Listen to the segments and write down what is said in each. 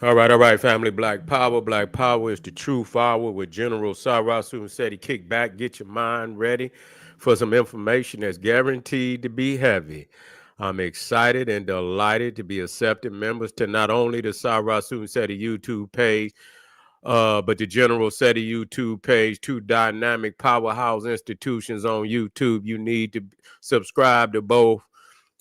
All right, family. Black Power. Black Power is the true power with General Sarasu said he kick back, get your mind ready for some information that's guaranteed to be heavy. I'm excited and delighted to be accepted members to not only the Sarasu Seti YouTube page, but the General Seti YouTube page, two dynamic powerhouse institutions on YouTube. You need to subscribe to both.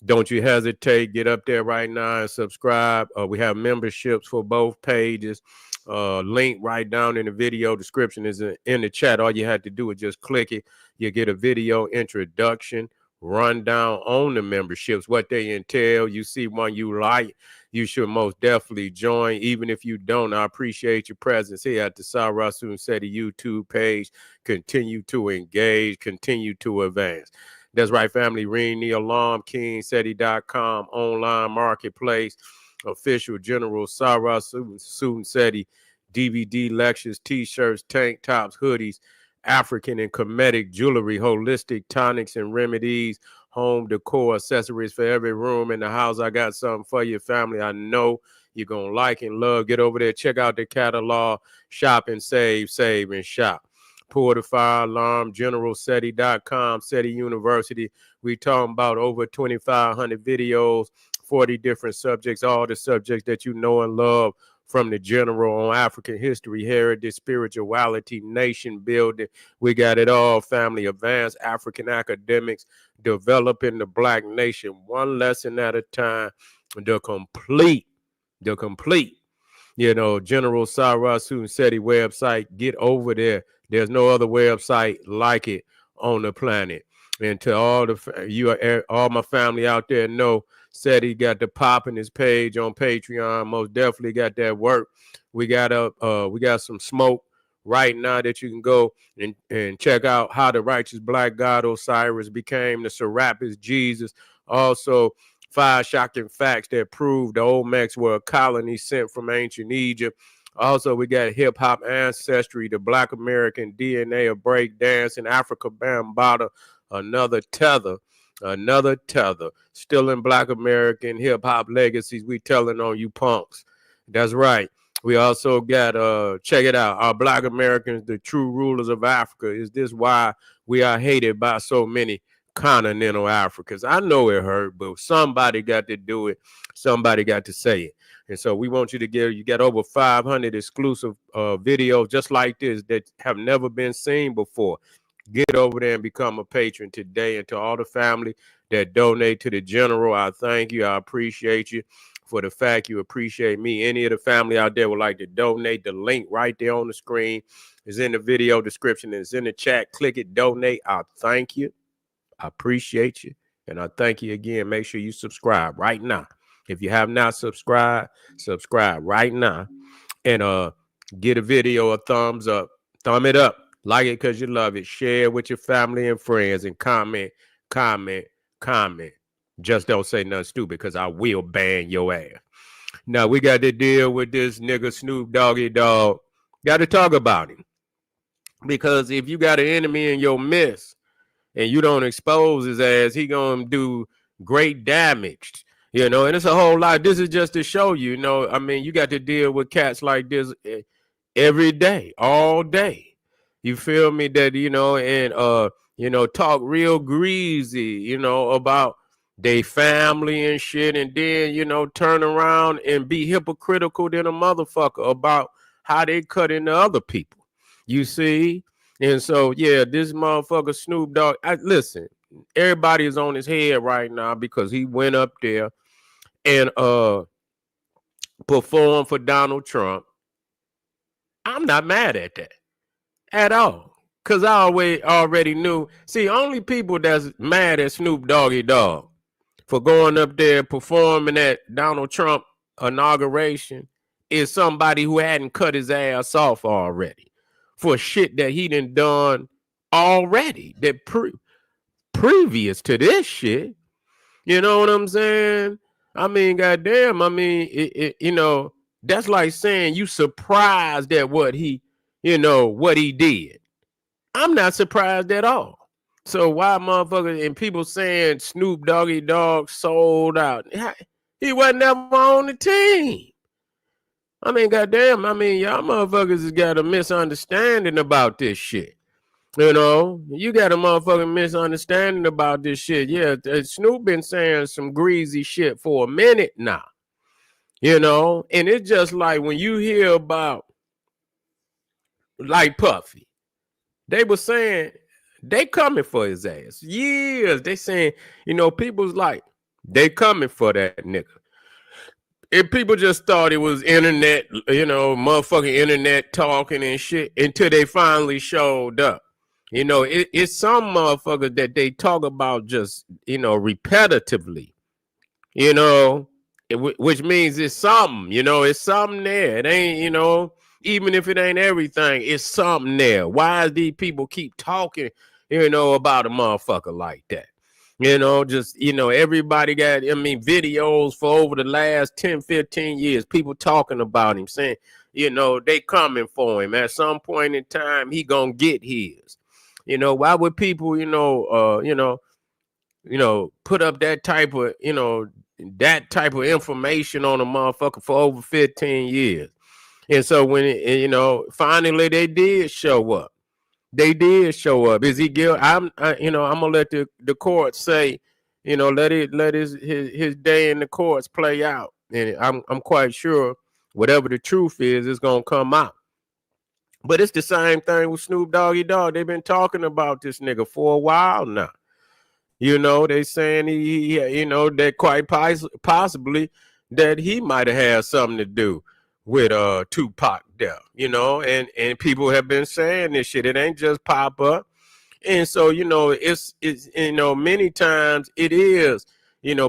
Don't you hesitate. Get up there right now and subscribe. We have memberships for both pages. Link right down in the video description is in the chat. All you had to do is just click it. You get a video introduction, rundown on the memberships, what they entail. You see one you like, you should most definitely join. Even if you don't, I appreciate your presence here at the Sarasun Seti YouTube page. Continue to engage, continue to advance. That's right, family. Ring the alarm, KingSeti.com, online marketplace, official General Sarah Susan Seti, DVD lectures, t-shirts, tank tops, hoodies, African and Kemetic jewelry, holistic tonics and remedies, home decor, accessories for every room in the house. I got something for your family. I know you're going to like and love. Get over there, check out the catalog, shop and save and shop. Pour the Fire Alarm, GeneralSeti.com, SETI University. We talking about over 2,500 videos, 40 different subjects, all the subjects that you know and love from the general on African history, heritage, spirituality, nation building. We got it all, family. Advanced African academics, developing the Black nation one lesson at a time. The complete, General Sarasun Seti website. Get over there. There's no other website like it on the planet. And to all my family out there know, said he got the pop in his page on Patreon. Most definitely got that work. We got some smoke right now that you can go and check out how the righteous black God Osiris became the Serapis Jesus. Also, 5 shocking facts that prove the Olmecs were a colony sent from ancient Egypt. Also, we got hip hop ancestry, the Black American DNA of break dance, and Africa Bambaataa, another tether. Still in Black American hip hop legacies, we telling on you punks. That's right. We also got check it out. Our Black Americans, the true rulers of Africa. Is this why we are hated by so many continental Africans? I know it hurt, but somebody got to do it. Somebody got to say it. And so we want you to you got over 500 exclusive videos just like this that have never been seen before. Get over there and become a patron today. And to all the family that donate to the general, I thank you. I appreciate you for the fact you appreciate me. Any of the family out there would like to donate, the link right there on the screen is in the video description. It's in the chat. Click it, donate. I thank you. I appreciate you. And I thank you again. Make sure you subscribe right now. If you have not subscribed, subscribe right now. And get a video a thumbs up. Thumb it up. Like it because you love it. Share it with your family and friends and comment. Just don't say nothing stupid because I will ban your ass. Now we got to deal with this nigga Snoop Doggy Dogg. Got to talk about him. Because if you got an enemy in your midst and you don't expose his ass, he gonna do great damage. And it's a whole lot. This is just to show you, I mean, you got to deal with cats like this every day, all day. You feel me? That, and talk real greasy, about they family and shit, and then, turn around and be hypocritical than a motherfucker about how they cut into other people. You see? And so, yeah, this motherfucker Snoop Dogg, listen, everybody is on his head right now because he went up there and performed for Donald Trump. I'm not mad at that at all. Because I already knew. See, only people that's mad at Snoop Doggy Dogg for going up there performing at Donald Trump inauguration is somebody who hadn't cut his ass off already for shit that he done already, that previous to this shit. You know what I'm saying? I mean, goddamn, that's like saying you surprised at what he did. I'm not surprised at all. So why motherfuckers and people saying Snoop Doggy Dogg sold out? He wasn't ever on the team. I mean, goddamn, I mean, y'all motherfuckers has got a misunderstanding about this shit. You know, you got a motherfucking misunderstanding about this shit. Yeah, Snoop been saying some greasy shit for a minute now. You know, and it's just like when you hear about like Puffy, they were saying they coming for his ass. Years they saying, you know, people's like they coming for that nigga. And people just thought it was internet, you know, motherfucking internet talking and shit until they finally showed up. You know, it's some motherfuckers that they talk about just, you know, repetitively, you know, which means it's something, you know, it's something there. It ain't, you know, even if it ain't everything, it's something there. Why these people keep talking, you know, about a motherfucker like that? You know, just, you know, everybody got, I mean, videos for over the last 10, 15 years, people talking about him, saying, you know, they coming for him. At some point in time, he gonna get his. You know, why would people, put up that type of, that type of information on a motherfucker for over 15 years? And so when, finally they did show up. They did show up. Is he guilty? I'm gonna let the court say, let his day in the courts play out, and I'm quite sure whatever the truth is gonna come out. But it's the same thing with Snoop Doggy Dogg. They've been talking about this nigga for a while now. You know, they saying he that quite possibly that he might have had something to do with Tupac death, and people have been saying this shit. It ain't just pop up. And so, it's many times it is,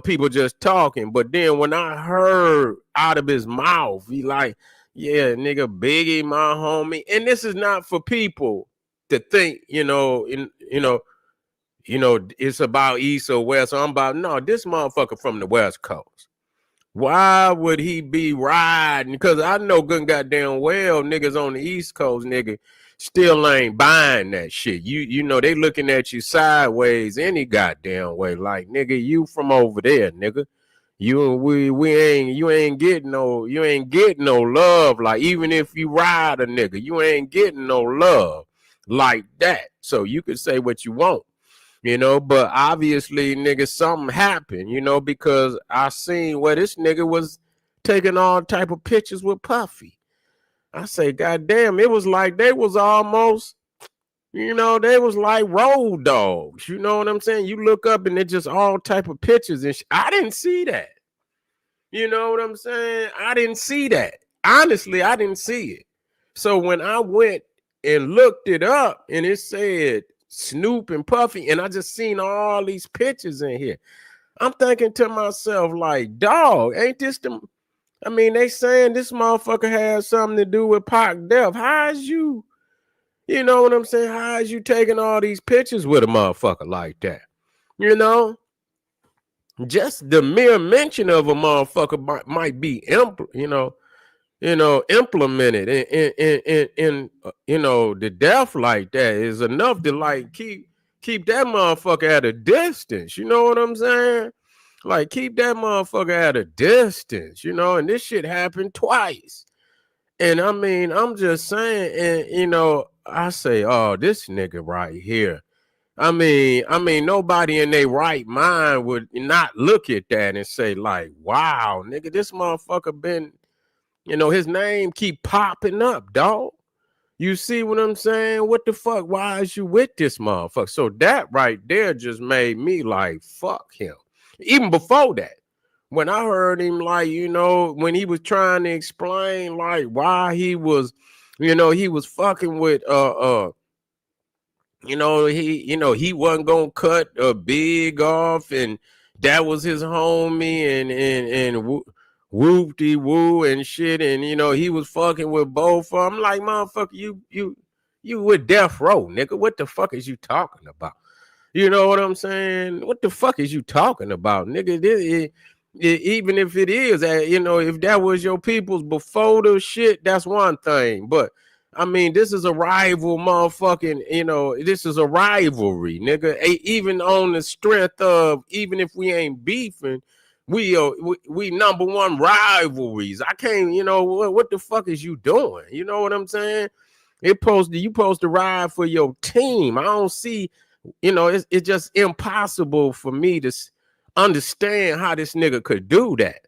people just talking. But then when I heard out of his mouth, he like, yeah, nigga, Biggie, my homie. And this is not for people to think, it's about East or West. So I'm about, no, this motherfucker from the West Coast. Why would he be riding? Because I know good and goddamn well niggas on the East Coast, nigga, still ain't buying that shit. You know, they looking at you sideways any goddamn way. Like, nigga, you from over there, nigga. You ain't getting no love. Like, even if you ride a nigga, you ain't getting no love like that. So you can say what you want. But obviously, nigga, something happened, because I seen where this nigga was taking all type of pictures with Puffy. I say, goddamn, it was like they was almost, they was like road dogs. You know what I'm saying? You look up and it's just all type of pictures and I didn't see that. You know what I'm saying? I didn't see that. Honestly, I didn't see it. So when I went and looked it up and it said Snoop and Puffy, and I just seen all these pictures in here, I'm thinking to myself, like, dog, ain't this the, I mean, they saying this motherfucker has something to do with Pac death. How is you know what I'm saying? How is you taking all these pictures with a motherfucker like that? Just the mere mention of a motherfucker might be, implemented in the death like that is enough to like keep that motherfucker at a distance. You know what I'm saying? Like, keep that motherfucker at a distance, and this shit happened twice. And I mean, I'm just saying, and I say, oh, this nigga right here. I mean, nobody in their right mind would not look at that and say, like, wow, nigga, this motherfucker been, his name keep popping up, dog. You see what I'm saying? What the fuck? Why is you with this motherfucker? So that right there just made me like, fuck him. Even before that, when I heard him, like, when he was trying to explain, like, why he was, he was fucking with, he wasn't gonna cut a Big off, and that was his homie, and whoop-de woo and shit, and he was fucking with both of them. Like, motherfucker, you with Death Row, nigga. What the fuck is you talking about? You know what I'm saying? What the fuck is you talking about, nigga? Even if it is, if that was your people's before the shit, that's one thing. But I mean, this is a rival motherfucking, this is a rivalry, nigga. Even on the strength of, even if we ain't beefing, We number one rivalries. I can't, what the fuck is you doing? You know what I'm saying? You supposed to ride for your team. I don't see, it's just impossible for me to understand how this nigga could do that.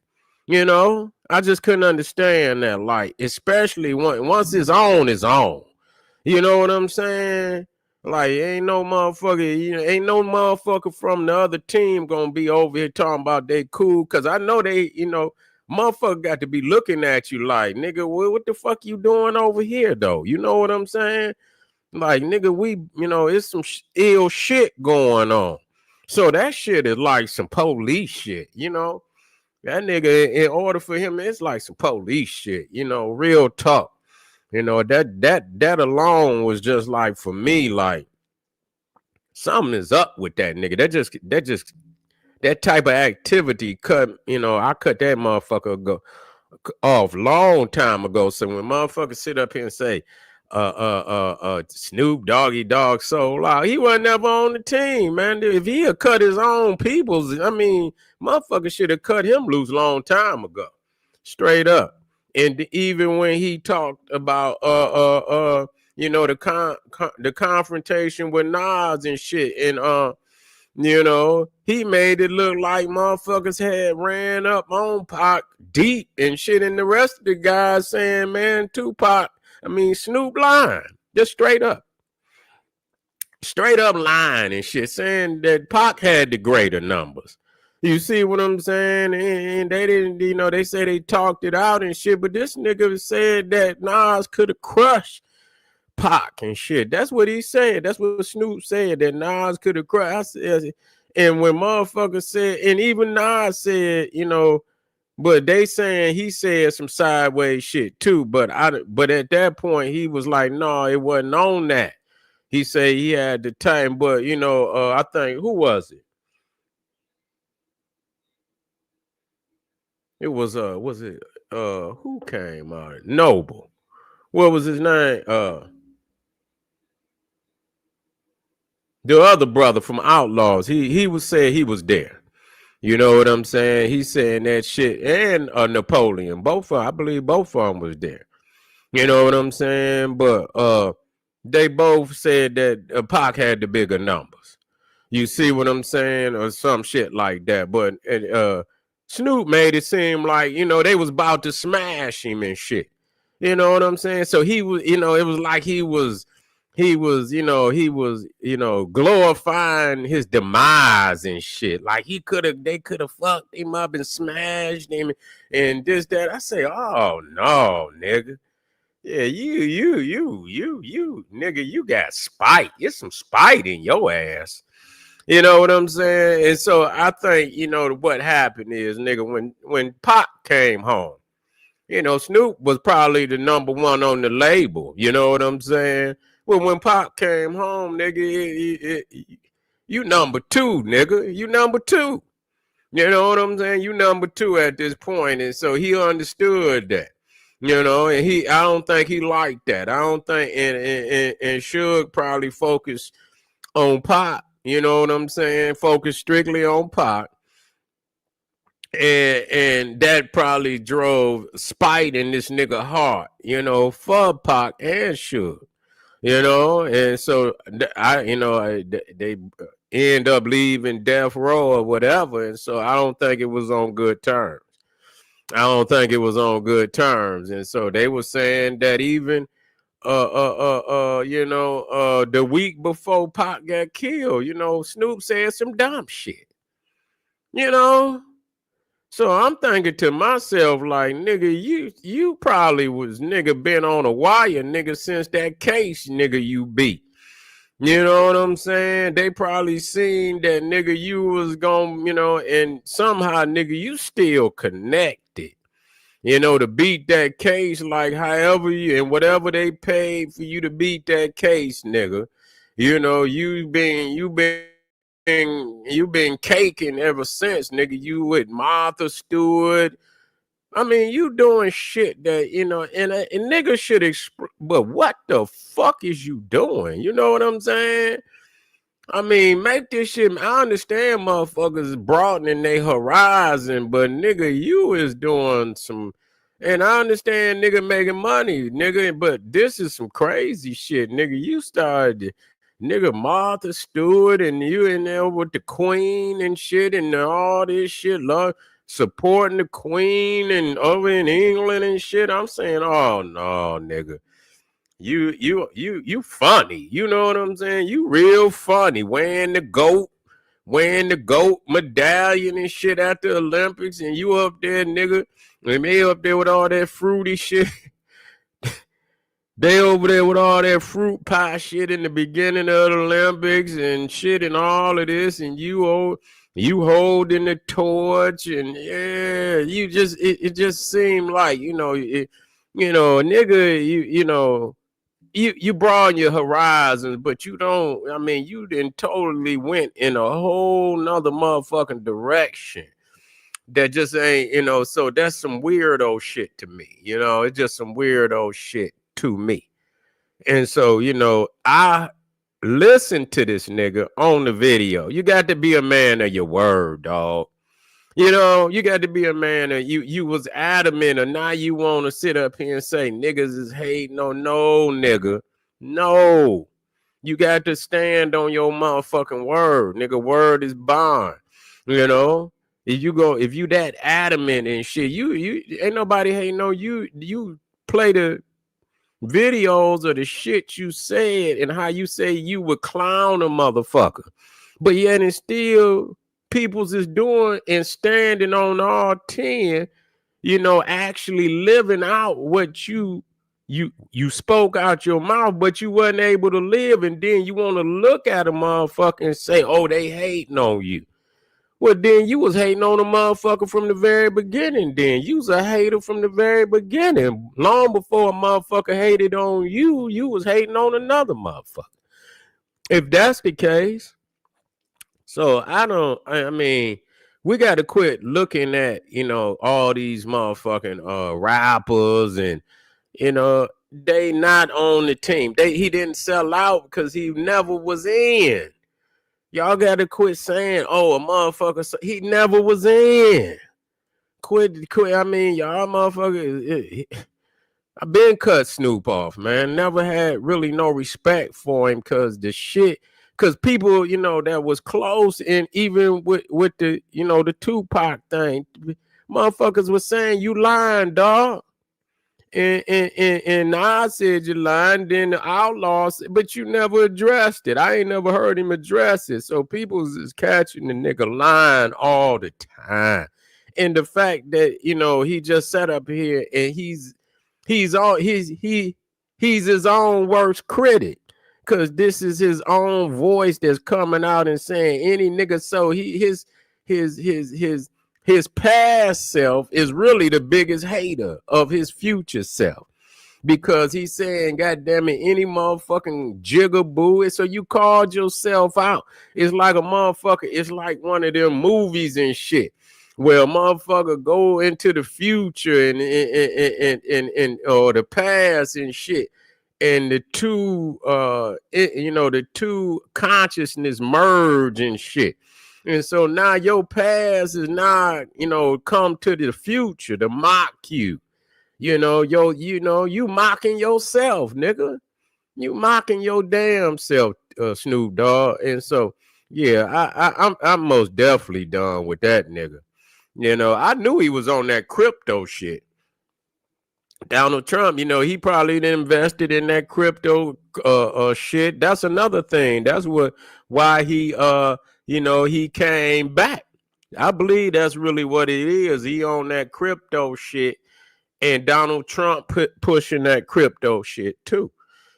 I just couldn't understand that. Like, especially once it's on, it's on. You know what I'm saying? Like, ain't no motherfucker, ain't no motherfucker from the other team gonna be over here talking about they cool. Cause I know they, motherfucker got to be looking at you like, nigga, what the fuck you doing over here though? You know what I'm saying? Like, nigga, it's some ill shit going on. So that shit is like some police shit, That nigga, in order for him, it's like some police shit, real talk. That alone was just like, for me, like, something is up with that nigga. That type of activity cut, I cut that motherfucker off long time ago. So when motherfuckers sit up here and say, Snoop Doggy Dog so loud, he wasn't never on the team, man. If he had cut his own peoples, I mean, motherfucker should have cut him loose long time ago. Straight up. And even when he talked about the confrontation with Nas and shit, and he made it look like motherfuckers had ran up on Pac deep and shit, and the rest of the guys saying, man, Snoop lying, just straight up lying and shit, saying that Pac had the greater numbers. You see what I'm saying? And they didn't, they say they talked it out and shit, but this nigga said that Nas could have crushed Pac and shit. That's what he said. That's what Snoop said, that Nas could have crushed. And when motherfuckers said, and even Nas said, but they saying he said some sideways shit too. But at that point, he was like, no, it wasn't on that. He said he had the time, but I think, who was it? It was who came out? Noble. What was his name? The other brother from Outlaws. He was saying he was there. You know what I'm saying? He's saying that shit. And Napoleon. I believe both of them was there. You know what I'm saying? But they both said that Pac had the bigger numbers. You see what I'm saying? Or some shit like that. But Snoop made it seem like, they was about to smash him and shit. You know what I'm saying? So he was, it was like he was glorifying his demise and shit. Like they could have fucked him up and smashed him and this, that. I say, oh no, nigga. Yeah, you, nigga, you got spite. It's some spite in your ass. You know what I'm saying? And so I think, what happened is, nigga, when Pac came home, Snoop was probably the number one on the label. You know what I'm saying? Well, when Pac came home, nigga, you number two, nigga. You number two. You know what I'm saying? You number two at this point. And so he understood that. And I don't think he liked that. I don't think, and Suge probably focused on Pac. You know what I'm saying? Focus strictly on Pac. And that probably drove spite in this nigga heart, for Pac and Suge, and so they end up leaving death row or whatever. And so I don't think it was on good terms. And so they were saying that even the week before Pac got killed, Snoop said some dumb shit. So I'm thinking to myself, like, nigga, you probably was, nigga, been on a wire, nigga, since that case, nigga, you beat. You know what I'm saying? They probably seen that, nigga, you was gonna, and somehow, nigga, you still connected. To beat that case, like however and whatever they paid for you to beat that case, nigga. You've been caking ever since, nigga. You with Martha Stewart. I mean, you doing shit that, and nigga should but what the fuck is you doing? You know what I'm saying? I mean, make this shit. I understand motherfuckers broadening their horizon, but nigga, you is doing some. And I understand nigga making money, nigga, but this is some crazy shit, nigga. You started, nigga, Martha Stewart, and you in there with the Queen and shit, and all this shit, love supporting the Queen and over in England and shit. I'm saying, oh no, nigga. You funny. You know what I'm saying? You real funny. Wearing the goat medallion and shit at the Olympics, and you up there, nigga. And they up there with all that fruity shit. They over there with all that fruit pie shit in the beginning of the Olympics and shit and all of this, and you holding the torch, and yeah, it just seemed like, nigga, you broaden your horizons, but you don't. I mean, you didn't totally went in a whole nother motherfucking direction that just ain't, so that's some weirdo shit to me. It's just some weirdo shit to me. And so, I listened to this nigga on the video. You got to be a man of your word, dog. You got to be a man of you was adamant, and now you want to sit up here and say niggas is hating. No, nigga. No. You got to stand on your motherfucking word. Nigga, word is bond. If you that adamant and shit, you ain't nobody hating on you. You play the videos of the shit you said and how you say you would clown a motherfucker. But yet and still people's is doing and standing on all 10, actually living out what you spoke out your mouth, but you wasn't able to live. And then you want to look at a motherfucker and say, oh, they hating on you. Well, then you was hating on a motherfucker from the very beginning. Then you was a hater from the very beginning. Long before a motherfucker hated on you, you was hating on another motherfucker. If that's the case, so I mean, we got to quit looking at, all these motherfucking rappers and, they not on the team. He didn't sell out because he never was in. Y'all got to quit saying, oh, a motherfucker, he never was in. Quit. I mean, y'all motherfuckers, I've been cut Snoop off, man. Never had really no respect for him because people, that was close, and even with the, the Tupac thing, motherfuckers was saying, you lying, dog. And I said you lying, then the Outlaws, but you never addressed it. I ain't never heard him address it. So people is catching the nigga lying all the time. And the fact that, he just sat up here and he's his own worst critic. Cause this is his own voice that's coming out and saying any nigga. So his past self is really the biggest hater of his future self, because he's saying, God damn it, any motherfucking jigaboo. So you called yourself out. It's like a motherfucker. It's like one of them movies and shit where a motherfucker go into the future and or the past and shit. And the two, the two consciousness merge and shit. And so now your past is not, come to the future to mock you. You mocking yourself, nigga. You mocking your damn self, Snoop Dogg. And so, yeah, I'm most definitely done with that nigga. I knew he was on that crypto shit. Donald Trump, he probably invested in that crypto shit. That's another thing. That's why he he came back. I believe that's really what it is. He on that crypto shit, and Donald Trump pushing that crypto shit too.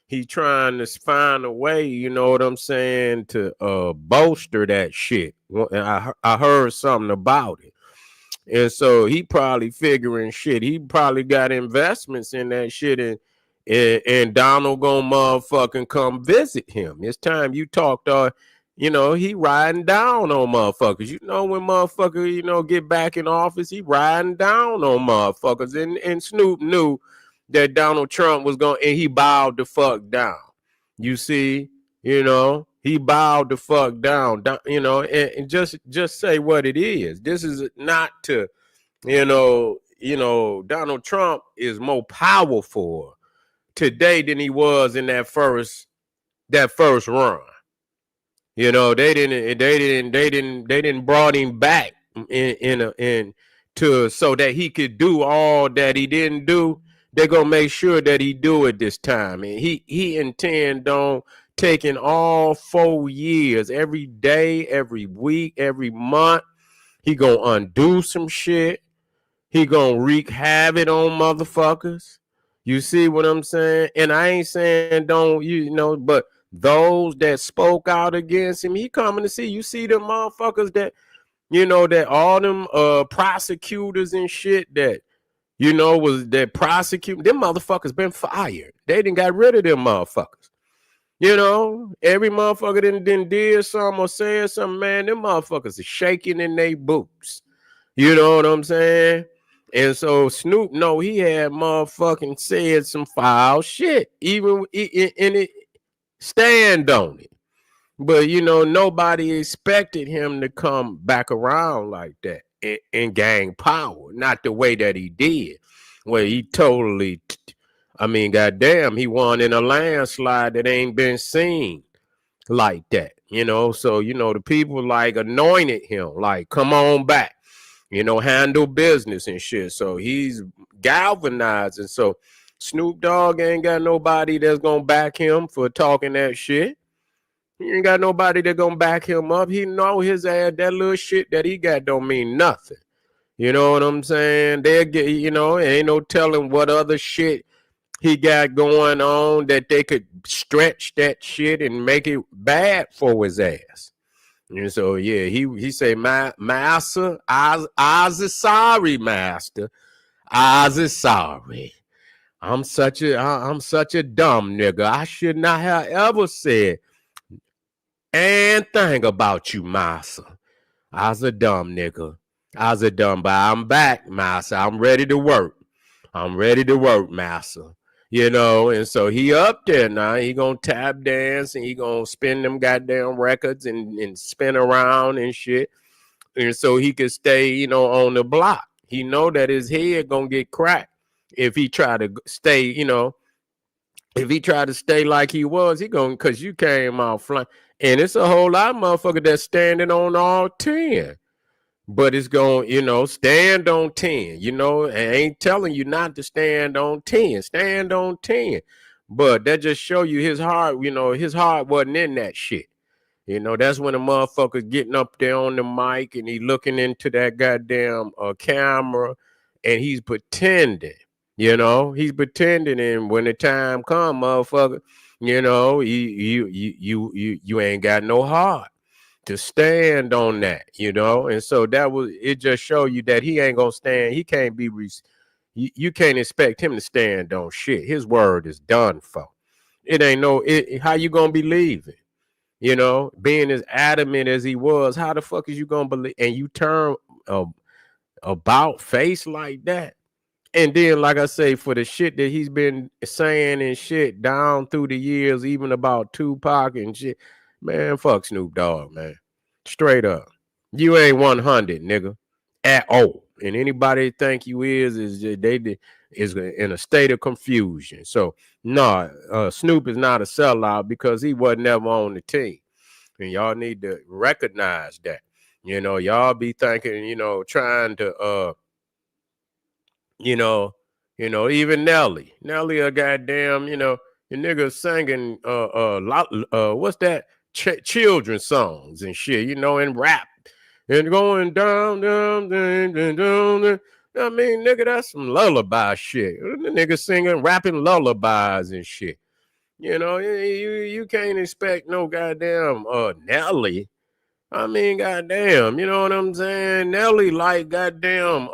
He trying to find a way, you know what I'm saying, to bolster that shit. I heard something about it. And so he probably figuring shit. He probably got investments in that shit, and Donald gonna motherfucking come visit him. It's time you talk to, he riding down on motherfuckers. When motherfucker, get back in office, he riding down on motherfuckers. And Snoop knew that Donald Trump was going, and he bowed the fuck down. You see, He bowed the fuck down, and just say what it is. This is not to, Donald Trump is more powerful today than he was in that first run. They didn't brought him back in to so that he could do all that he didn't do. They're gonna make sure that he do it this time, and he intend on taking all 4 years, every day, every week, every month. He gonna undo some shit. He gonna wreak havoc on motherfuckers. You see what I'm saying? And I ain't saying don't, but those that spoke out against him, he coming to see. You see them motherfuckers that all them prosecutors and shit was that prosecuting. Them motherfuckers been fired. They done got rid of them motherfuckers. Every motherfucker did something or said something, man. Them motherfuckers are shaking in their boots. You know what I'm saying? And so Snoop, no, he had motherfucking said some foul shit, even in it, stand on it. But nobody expected him to come back around like that and gain power, not the way that he did. Well, he totally, goddamn, he won in a landslide that ain't been seen like that. So the people like anointed him, like, come on back. Handle business and shit. So he's galvanizing. So Snoop Dogg ain't got nobody that's gonna back him for talking that shit. He ain't got nobody that's gonna back him up. He know his ass, that little shit that he got don't mean nothing. You know what I'm saying? They'll get, ain't no telling what other shit he got going on that they could stretch that shit and make it bad for his ass. And so yeah, he say, master, I's sorry, master. I's sorry. I'm such a dumb nigga. I should not have ever said anything about you, master. I's a dumb nigga. I's a dumb, but I'm back, master. I'm ready to work. I'm ready to work, master. And so he up there now. He gonna tap dance and he gonna spin them goddamn records and spin around and shit. And so he could stay, on the block. He know that his head gonna get cracked if he try to stay, if he try to stay like he was, he gonna, cause you came out flying. And it's a whole lot of motherfuckers that's standing on all 10. But it's going, stand on 10. I ain't telling you not to stand on 10. Stand on 10. But that just show you his heart, his heart wasn't in that shit. That's when a motherfucker's getting up there on the mic and he looking into that goddamn camera and he's pretending. He's pretending, and when the time come, motherfucker, you ain't got no heart to stand on that, and so it just show you that he ain't gonna stand. He can't be you can't expect him to stand on shit. His word is done for. It ain't how you gonna believe it? Being as adamant as he was, how the fuck is you gonna believe? And you turn about face like that. And then, like I say, for the shit that he's been saying and shit down through the years, even about Tupac and shit, man, fuck Snoop Dogg, man. Straight up. You ain't 100, nigga, at all. And anybody think you is in a state of confusion. So, no, Snoop is not a sellout because he wasn't ever on the team. And y'all need to recognize that. Y'all be thinking, trying to, even Nelly a goddamn, the nigga singing, what's that? Children's songs and shit, and rap and going down. I mean, nigga, that's some lullaby shit. The nigga singing, rapping lullabies and shit. You can't expect no goddamn Nelly. I mean, goddamn, you know what I'm saying? Nelly like goddamn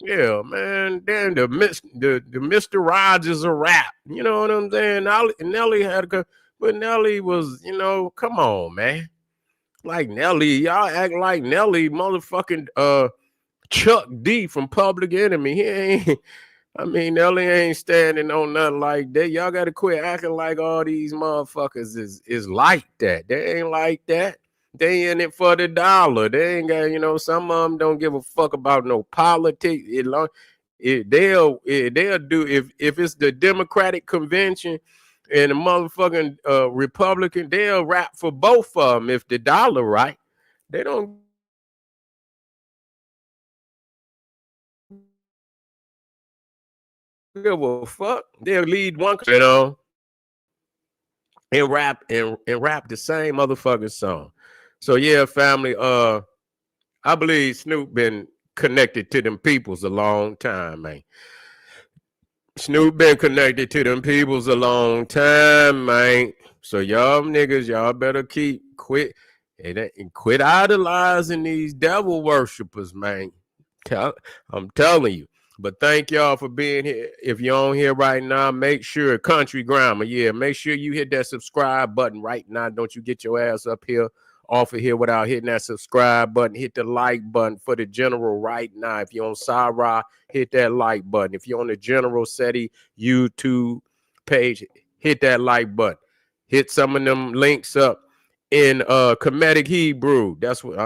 yeah, man. Damn, the Mr. Rogers of rap. You know what I'm saying? Nelly but Nelly was, come on, man. Like Nelly, y'all act like Nelly, motherfucking Chuck D from Public Enemy. He ain't I mean, Nelly ain't standing on nothing like that. Y'all got to quit acting like all these motherfuckers is like that. They ain't like that. They in it for the dollar. They ain't got, some of them don't give a fuck about no politics. They'll do if it's the Democratic convention and the motherfucking Republican, they'll rap for both of them if the dollar right. They don't give a fuck. They'll lead one, and rap the same motherfucking song. So yeah, family. I believe Snoop been connected to them peoples a long time, man. Snoop been connected to them peoples a long time, man. So y'all niggas, y'all better quit idolizing these devil worshipers, man. I'm telling you. But thank y'all for being here. If you're on here right now, make sure Country Grammar, make sure you hit that subscribe button right now. Don't you get your ass up here off of here without hitting that subscribe button. Hit the like button for the general right now. If you're on Sarah, hit that like button. If you're on the General SETI YouTube page, hit that like button. Hit some of them links up in Comedic Hebrew. That's what,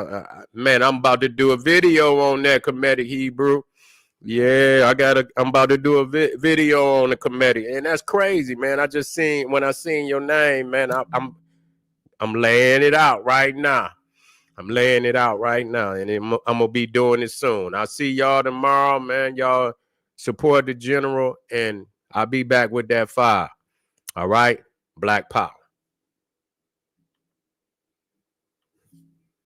man, I'm about to do a video on that Comedic Hebrew. Yeah, I'm about to do a video on the Comedic, and that's crazy, man. When I seen your name, man, I'm laying it out right now. I'm laying it out right now, and I'm gonna be doing it soon. I'll see y'all tomorrow, man. Y'all support the general, and I'll be back with that fire. All right, Black Power.